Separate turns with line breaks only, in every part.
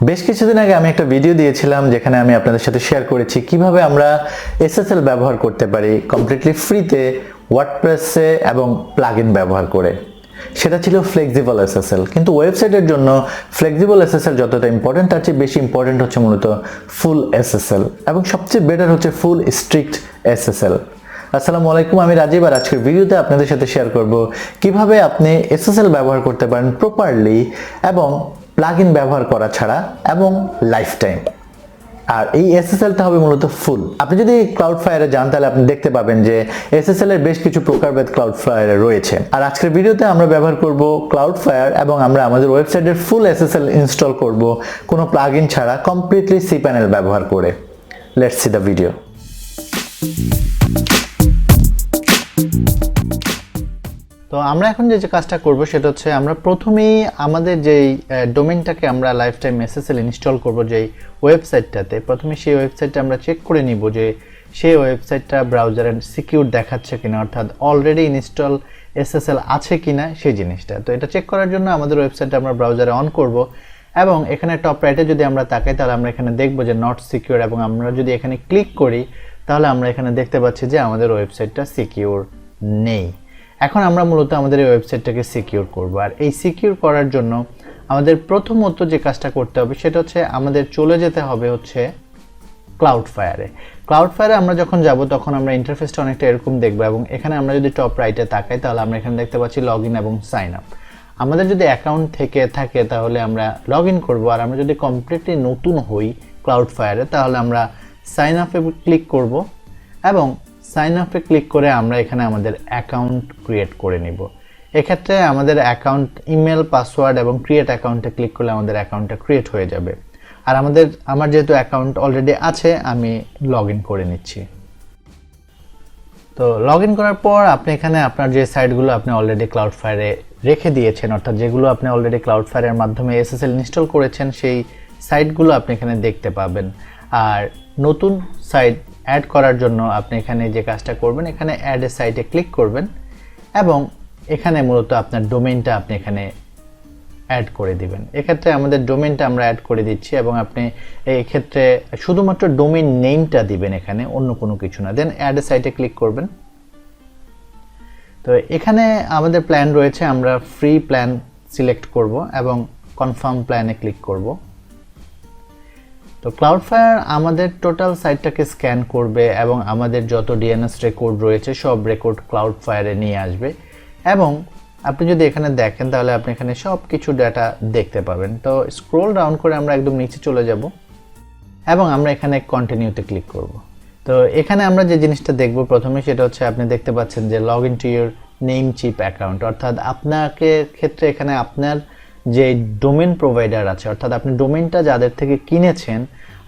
বেশ কিছুদিন আগে আমি একটা ভিডিও দিয়েছিলাম যেখানে আমি আপনাদের সাথে শেয়ার করেছি কিভাবে আমরা SSL ব্যবহার করতে পারি কমপ্লিটলি ফ্রিতে ওয়ার্ডপ্রেসে এবং প্লাগইন ব্যবহার করে। সেটা ছিল ফ্লেক্সিবল SSL। কিন্তু ওয়েবসাইটের জন্য ফ্লেক্সিবল SSL যতটা ইম্পর্টেন্ট তার চেয়ে বেশি ইম্পর্টেন্ট হচ্ছে মূলত ফুল SSL এবং সবচেয়ে বেটার হচ্ছে ফুল স্ট্রিক্ট SSL। আসসালামু আলাইকুম, আমি রাজীব আর আজকের ভিডিওতে আপনাদের সাথে শেয়ার করব কিভাবে আপনি SSL ব্যবহার করতে পারেন প্রপারলি এবং প্লাগইন ব্যবহার করা ছাড়া এবং লাইফ টাইম। আর এই SSLটা হবে মূলত ফুল। আপনি যদি ক্লাউডফ্লায়ারে যান তাহলে আপনি দেখতে পাবেন যে SSL এর বেশ কিছু প্রকারভেদ ক্লাউডফ্লায়ারে রয়েছে। আর আজকের ভিডিওতে আমরা ব্যবহার করব ক্লাউডফ্লায়ার এবং আমরা আমাদের ওয়েবসাইটের ফুল SSL ইনস্টল করব কোনো প্লাগইন ছাড়া কমপ্লিটলি cPanel ব্যবহার করে। Let's see the video. তো আমরা এখন যে কাজটা করব সেটা হচ্ছে আমরা প্রথমেই আমাদের যেই ডোমেইনটাকে আমরা লাইফ টাইম SSL ইনস্টল করব যেই ওয়েবসাইটটাতে, প্রথমে সেই ওয়েবসাইটটা আমরা চেক করে নিব যে সেই ওয়েবসাইটটা ব্রাউজারে সিকিউর দেখাচ্ছে কিনা, অর্থাৎ অলরেডি ইনস্টল SSL আছে কিনা সেই জিনিসটা। তো এটা চেক করার জন্য আমাদের ওয়েবসাইটটা আমরা ব্রাউজারে অন করব এবং এখানে টপ রাইটে যদি আমরা তাকাই তাহলে আমরা এখানে দেখব যে নট সিকিউর, এবং আমরা যদি এখানে ক্লিক করি তাহলে আমরা এখানে দেখতে পাচ্ছি যে আমাদের ওয়েবসাইটটা সিকিউর নেই। এখন আমরা মূলত আমাদের এই ওয়েবসাইটটাকে সিকিউর করব। আর এই সিকিউর করার জন্য আমাদের প্রথমত যে কাজটা করতে হবে সেটা হচ্ছে আমাদের চলে যেতে হবে হচ্ছে ক্লাউডফ্লায়ারে। ক্লাউডফ্লায়ারে আমরা যখন যাব তখন আমরা ইন্টারফেসটা অনেকটা এরকম দেখব এবং এখানে আমরা যদি টপ রাইটে তাকাই তাহলে আমরা এখানে দেখতে পাচ্ছি লগইন এবং সাইন আপ। আমাদের যদি অ্যাকাউন্ট থেকে থাকে তাহলে আমরা লগইন করব, আর আমরা যদি কমপ্লিটলি নতুন হই ক্লাউডফ্লায়ারে তাহলে আমরা সাইন আপে ক্লিক করব এবং সাইন আপে ক্লিক করে আমরা এখানে আমাদের অ্যাকাউন্ট ক্রিয়েট করে নিব। এক্ষেত্রে আমাদের অ্যাকাউন্ট ইমেল, পাসওয়ার্ড এবং ক্রিয়েট অ্যাকাউন্টে ক্লিক করলে আমাদের অ্যাকাউন্টটা ক্রিয়েট হয়ে যাবে। আর আমার যেহেতু অ্যাকাউন্ট অলরেডি আছে আমি লগ ইন করে নিচ্ছি। তো লগ ইন করার পর আপনি এখানে আপনার যে সাইটগুলো আপনি অলরেডি ক্লাউডফ্লায়ারে রেখে দিয়েছেন, অর্থাৎ যেগুলো আপনি অলরেডি ক্লাউডফ্লায়ারের মাধ্যমে SSL ইনস্টল করেছেন সেই সাইটগুলো আপনি এখানে দেখতে পাবেন। আর নতুন সাইট অ্যাড করার জন্য আপনি এখানে যে কাজটা করবেন, এখানে অ্যাড এ সাইটে ক্লিক করবেন এবং এখানে মূলত আপনার ডোমেইনটা আপনি এখানে অ্যাড করে দিবেন। এক্ষেত্রে আমাদের ডোমেইনটা আমরা অ্যাড করে দিচ্ছি এবং আপনি এই ক্ষেত্রে শুধুমাত্র ডোমেইন নেমটা দিবেন এখানে, অন্য কোনো কিছু না। দেন অ্যাড এ সাইটে ক্লিক করবেন। তো এখানে আমাদের প্ল্যান রয়েছে, আমরা ফ্রি প্ল্যান সিলেক্ট করব এবং কনফার্ম প্ল্যানে ক্লিক করব। তো ক্লাউডফ্লায়ার আমাদের টোটাল সাইটটাকে স্ক্যান করবে এবং আমাদের যত DNS রেকর্ড রয়েছে সব রেকর্ড ক্লাউডফ্লায়ারে নিয়ে আসবে এবং আপনি যদি এখানে দেখেন তাহলে আপনি এখানে সব কিছু ডাটা দেখতে পাবেন। তো স্ক্রল ডাউন করে আমরা একদম নিচে চলে যাব এবং আমরা এখানে কন্টিনিউতে ক্লিক করব। তো এখানে আমরা যে জিনিসটা দেখব প্রথমে সেটা হচ্ছে আপনি দেখতে পাচ্ছেন যে log in to your Namecheap account, অর্থাৎ আপনাকে ক্ষেত্রে এখানে আপনার যে ডোমেইন প্রোভাইডার আছে, অর্থাৎ আপনি ডোমেইনটা যাদের থেকে কিনেছেন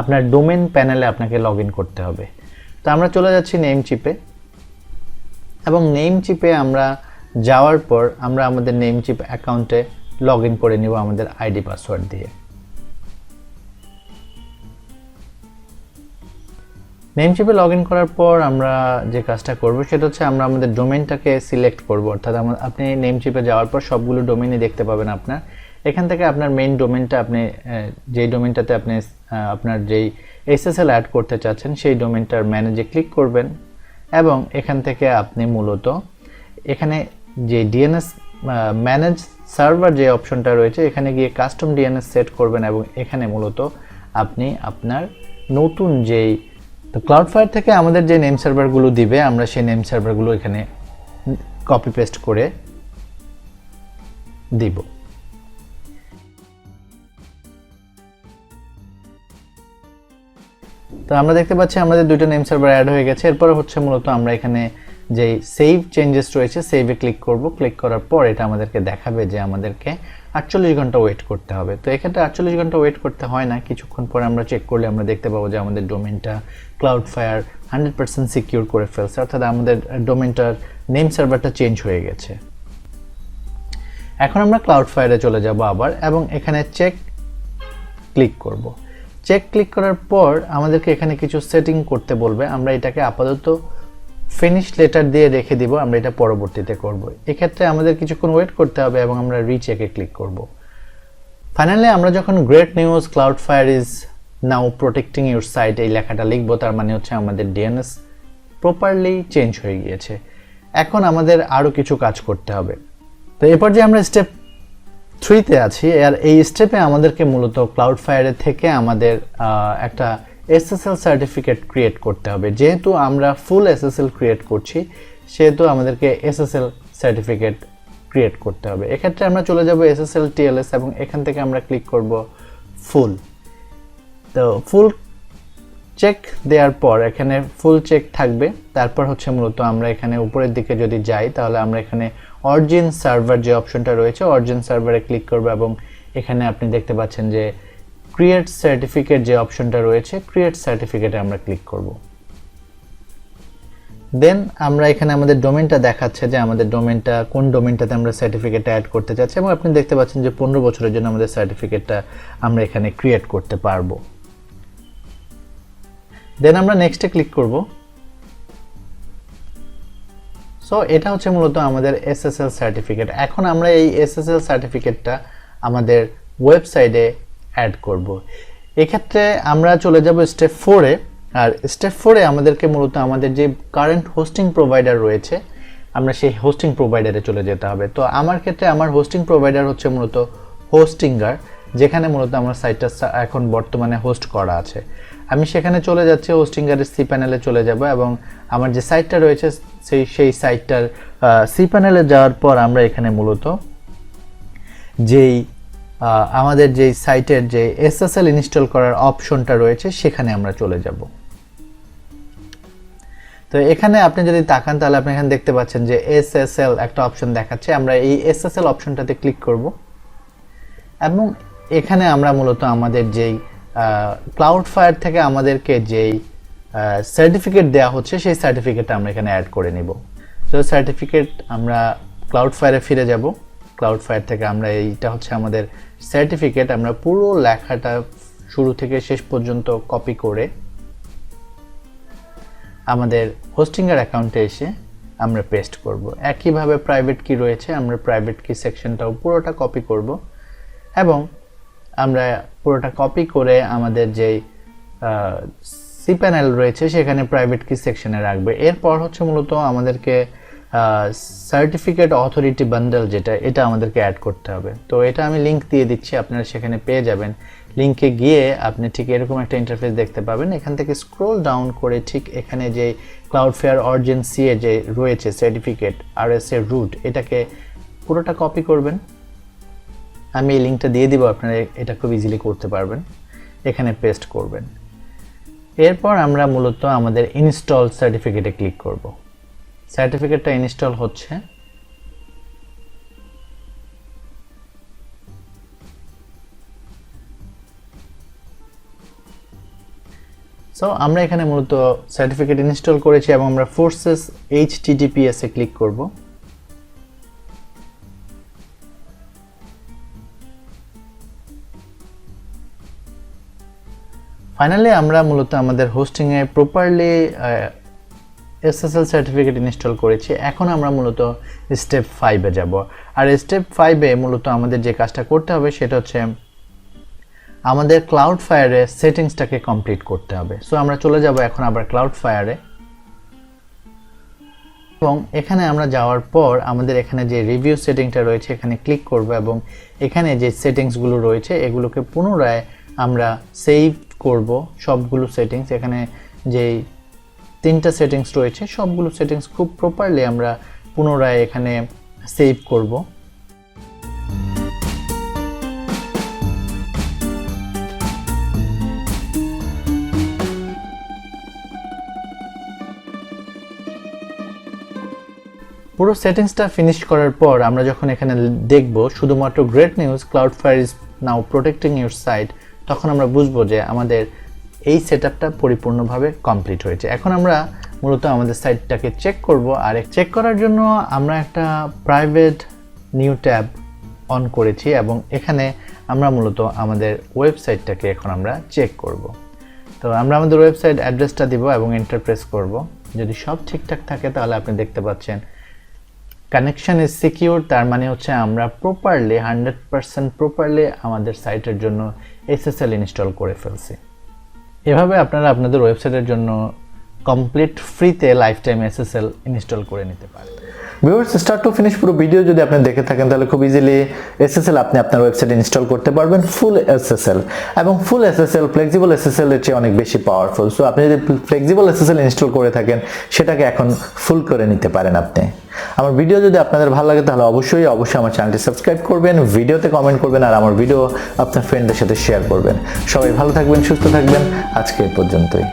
আপনার ডোমেইন প্যানেলে আপনাকে লগ ইন করতে হবে। তো আমরা চলে যাচ্ছি নেমচিপে এবং নেমচিপে আমরা যাওয়ার পর আমরা আমাদের নেমচিপ অ্যাকাউন্টে লগ ইন করে নিব আমাদের আইডি পাসওয়ার্ড দিয়ে। নেমচিপে লগ ইন করার পর আমরা যে কাজটা করব সেটা হচ্ছে আমরা আমাদের ডোমেইনটাকে সিলেক্ট করব, অর্থাৎ আপনি নেমচিপে যাওয়ার পর সবগুলো ডোমেইনই দেখতে পাবেন আপনার। এখান থেকে আপনার মেইন ডোমেইনটা আপনি যেই ডোমেইনটাতে আপনি আপনার যেই SSL অ্যাড করতে চাচ্ছেন সেই ডোমেইনটার ম্যানেজে ক্লিক করবেন এবং এখান থেকে আপনি মূলত এখানে যে DNS ম্যানেজ সার্ভার যে অপশনটা রয়েছে এখানে গিয়ে কাস্টম DNS সেট করবেন এবং এখানে মূলত আপনি আপনার নতুন যেই ক্লাউডফ্লায়ার থেকে আমাদের যে নেম সার্ভারগুলো দিবে আমরা সেই নেম সার্ভারগুলো এখানে কপি পেস্ট করে দিব। তো আমরা দেখতে পাচ্ছি আমাদের দুটো নেম সার্ভার অ্যাড হয়ে গেছে। এরপর হচ্ছে মূলত আমরা এখানে যে সেভ চেঞ্জেস রয়েছে সেভে ক্লিক করব। ক্লিক করার পর এটা আমাদেরকে দেখাবে যে আমাদেরকে 48 ঘন্টা ওয়েট করতে হবে। তো এক্ষেত্রে 48 ঘন্টা ওয়েট করতে হয় না, কিছুক্ষণ পরে আমরা চেক করলে আমরা দেখতে পাবো যে আমাদের ডোমেইনটা ক্লাউডফ্লায়ার 100% সিকিউর করে ফেলছে, অর্থাৎ আমাদের ডোমেইনটার নেম সার্ভারটা চেঞ্জ হয়ে গেছে। এখন আমরা ক্লাউডফ্লায়ারে চলে যাব আবার এবং এখানে চেক ক্লিক করব। চেক ক্লিক করার পর আমাদেরকে এখানে কিছু সেটিং করতে বলবে, আমরা এটাকে আপাতত ফিনিশ লেটার দিয়ে রেখে দিব, আমরা এটা পরবর্তীতে করব। এক্ষেত্রে আমাদের কিছুক্ষণ ওয়েট করতে হবে এবং আমরা রিচেকে ক্লিক করব। ফাইনালি আমরা যখন great news Cloudflare is now protecting your site এই লেখাটা লিখবো, তার মানে হচ্ছে আমাদের ডিএনএস প্রপারলি চেঞ্জ হয়ে গিয়েছে। এখন আমাদের আরও কিছু কাজ করতে হবে। তো এরপর যে আমরা স্টেপ 3-তে আছি, আর এই স্টেপে আমাদেরকে মূলত ক্লাউডফায়ারের থেকে আমাদের একটা SSL সার্টিফিকেট ক্রিয়েট করতে হবে। যেহেতু আমরা ফুল SSL ক্রিয়েট করছি, সেহেতু আমাদেরকে SSL সার্টিফিকেট ক্রিয়েট করতে হবে। এক্ষেত্রে আমরা চলে যাব SSL TLS এবং এখান থেকে আমরা ক্লিক করব ফুল। তো ফুল চেক দেওয়ার পর এখানে ফুল চেক থাকবে। তারপর হচ্ছে মূলত আমরা এখানে উপরের দিকে যদি যাই, তাহলে আমরা এখানে অরিজিন সার্ভার যে অপশনটা রয়েছে, অরিজিন সার্ভারে ক্লিক করব এবং এখানে আপনি দেখতে পাচ্ছেন যে ক্রিয়েট সার্টিফিকেট যে অপশনটা রয়েছে, ক্রিয়েট সার্টিফিকেটে আমরা ক্লিক করব। দেন আমরা এখানে আমাদের ডোমেনটা দেখাচ্ছে যে আমাদের ডোমেনটা কোন ডোমেনটাতে আমরা সার্টিফিকেটটা অ্যাড করতে চাচ্ছি, এবং আপনি দেখতে পাচ্ছেন যে 15 বছরের জন্য আমাদের সার্টিফিকেটটা আমরা এখানে ক্রিয়েট করতে পারবো। দেন আমরা নেক্সটে ক্লিক করব। সো এটা হচ্ছে মূলত আমাদের SSL সার্টিফিকেট। এখন আমরা এই SSL সার্টিফিকেটটা আমাদের ওয়েবসাইটে অ্যাড করব। এক্ষেত্রে আমরা চলে যাব স্টেপ 4-এ। আর স্টেপ 4-এ আমাদেরকে মূলত আমাদের যে কারেন্ট হোস্টিং প্রোভাইডার রয়েছে, আমরা সেই হোস্টিং প্রোভাইডারে চলে যেতে হবে। তো আমার ক্ষেত্রে আমার হোস্টিং প্রোভাইডার হচ্ছে মূলত হোস্টিঙ্গার, যেখানে মূলত আমার সাইটটা এখন বর্তমানে হোস্ট করা আছে। আমি সেখানে চলে যাচ্ছি, হোস্টিঙ্গারের সি প্যানেলে চলে যাব এবং আমার যে সাইটটা রয়েছে সেই সাইটটার সি প্যানেলে যাওয়ার পর আমরা এখানে মূলত যেই আমাদের যেই সাইটের যে SSL ইনস্টল করার অপশনটা রয়েছে সেখানে আমরা চলে যাব। তো এখানে আপনি যদি তাকান, তাহলে আপনি এখানে দেখতে পাচ্ছেন যে SSL একটা অপশন দেখাচ্ছে। আমরা এই SSL অপশনটাতে ক্লিক করব এবং এখানে আমরা মূলত আমাদের যেই ক্লাউডফায়ার থেকে আমাদেরকে যেই সার্টিফিকেট দেওয়া হচ্ছে সেই সার্টিফিকেটটা আমরা এখানে অ্যাড করে নিব। তো সার্টিফিকেট আমরা ক্লাউডফায়ারে ফিরে যাব। ক্লাউডফায়ার থেকে আমরা এইটা হচ্ছে আমাদের সার্টিফিকেট, আমরা পুরো লেখাটা শুরু থেকে শেষ পর্যন্ত কপি করে আমাদের হোস্টিংয়ের অ্যাকাউন্টে এসে আমরা পেস্ট করব। একইভাবে প্রাইভেট কি রয়েছে, আমরা প্রাইভেট কি সেকশনটাও পুরোটা কপি করব এবং আমরা পুরোটা কপি করে আমাদের যেই সি প্যানেল রয়েছে সেখানে প্রাইভেট কি সেকশনে রাখবে। এরপর হচ্ছে মূলত আমাদেরকে সার্টিফিকেট অথরিটি বান্ডেল যেটা, এটা আমাদেরকে অ্যাড করতে হবে। তো এটা আমি লিংক দিয়ে দিচ্ছি, আপনারা সেখানে পেয়ে যাবেন। লিংকে গিয়ে আপনি ঠিক এরকম একটা ইন্টারফেস দেখতে পাবেন। এখান থেকে স্ক্রল ডাউন করে ঠিক এখানে যে ক্লাউডফেয়ার অরিজিন সিএ যে রয়েছে সার্টিফিকেট RSA রুট, এটাকে পুরোটা কপি করবেন। আমি এই লিঙ্কটা দিয়ে দিব, আপনারা এটা খুব ইজিলি করতে পারবেন। এখানে পেস্ট করবেন। এরপর আমরা মূলত আমাদের ইনস্টল সার্টিফিকেটে ক্লিক করব। সার্টিফিকেটটা ইনস্টল হচ্ছে। সো আমরা এখানে মূলত সার্টিফিকেট ইনস্টল করেছি এবং আমরা ফোর্সেস HTTPS এ ক্লিক করব। ফাইনালি আমরা মূলত আমাদের হোস্টিংয়ে প্রপারলি SSL সার্টিফিকেট ইনস্টল করেছি। এখন আমরা মূলত স্টেপ 5-এ যাব। আর স্টেপ 5-এ মূলত আমাদের যে কাজটা করতে হবে সেটা হচ্ছে আমাদের ক্লাউডফায়ারে সেটিংসটাকে কমপ্লিট করতে হবে। সো আমরা চলে যাব এখন আবার ক্লাউডফায়ারে এবং এখানে আমরা যাওয়ার পর আমাদের এখানে যে রিভিউ সেটিংটা রয়েছে এখানে ক্লিক করব এবং এখানে যে সেটিংসগুলো রয়েছে এগুলোকে পুনরায় আমরা সেভ করব। সবগুলো সেটিংস, এখানে যেই 3টা সেটিংস রয়েছে সবগুলো সেটিংস খুব প্রপারলি আমরা পুনরায় এখানে সেভ করব। পুরো সেটিংসটা ফিনিশ করার পর আমরা যখন এখানে দেখব শুধুমাত্র great news Cloudflare is now protecting your site, তখন আমরা বুঝবো যে আমাদের এই সেটআপটা পরিপূর্ণভাবে কমপ্লিট হয়েছে। এখন আমরা মূলত আমাদের সাইটটাকে চেক করব। আর চেক করার জন্য আমরা একটা প্রাইভেট নিউ ট্যাব অন করেছি এবং এখানে আমরা মূলত আমাদের ওয়েবসাইটটাকে এখন আমরা চেক করব। তো আমরা আমাদের ওয়েবসাইট অ্যাড্রেসটা দিব এবং এন্টার প্রেস করব। যদি সব ঠিকঠাক থাকে তাহলে আপনি দেখতে পাচ্ছেন কানেকশন ইজ সিকিউর, তার মানে হচ্ছে আমরা প্রপারলি 100% প্রপারলি আমাদের সাইটের জন্য SSL ইনস্টল করে ফেলছি। এভাবে আপনারা আপনাদের ওয়েবসাইটের জন্য কমপ্লিট ফ্রিতে লাইফ টাইম SSL ইনস্টল করে নিতে পারেন।
ভিউয়ার্স, স্টার্ট টু ফিনিশ পুরো ভিডিও যদি আপনি দেখে থাকেন তাহলে খুব ইজিলি SSL আপনি আপনার ওয়েবসাইটে ইনস্টল করতে পারবেন, ফুল SSL। এবং ফুল SSL ফ্লেক্সিবল SSL এর চেয়ে অনেক বেশি পাওয়ারফুল। সো আপনি যদি ফ্লেক্সিবল SSL ইনস্টল করে থাকেন সেটাকে এখন ফুল করে নিতে পারেন আপনি। আমার ভিডিও যদি আপনাদের ভালো লাগে তাহলে অবশ্যই আমার চ্যানেলটি সাবস্ক্রাইব করবেন, ভিডিওতে কমেন্ট করবেন আর আমার ভিডিও আপনার ফ্রেন্ডদের সাথে শেয়ার করবেন। সবাই ভালো থাকবেন, সুস্থ থাকবেন, আজকে এই পর্যন্তই।